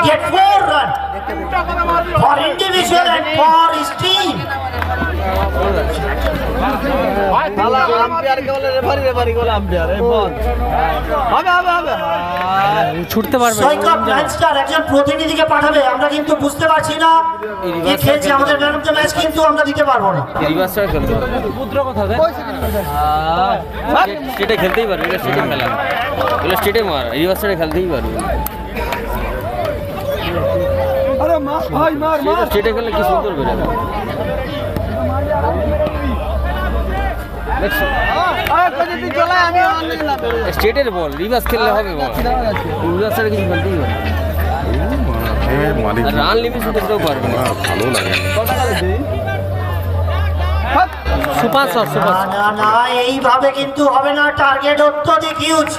get 4 runs for individual and for his team. ছুটতে পারবে সৈকত ম্যাচটার একজন প্রতিনিধিকে পাঠাবে, আমরা কিন্তু বুঝতে পারছি না কি খেলছে আমাদের ম্যান অফ দ্য ম্যাচ, কিন্তু আমরা দিতে পারবো না। স্টেটে খেলতেই পারবে, এটা স্টেটে খেলা, এগুলো স্টেটে মার, রিভার্স সাইডে খেলতেই পারবে। স্টেটে খেললে কি সুন্দর বেরোবে। স্টেটের বল রিভার্স খেললে হবে, বল রিভার্স সাইডে কিছু খেলতেই পারবে, রান লিমিট করতেও পারবে। ভালো লাগে না না এইভাবে কিন্তু হবে না, টার্গেট অত্যধিক হিউজ।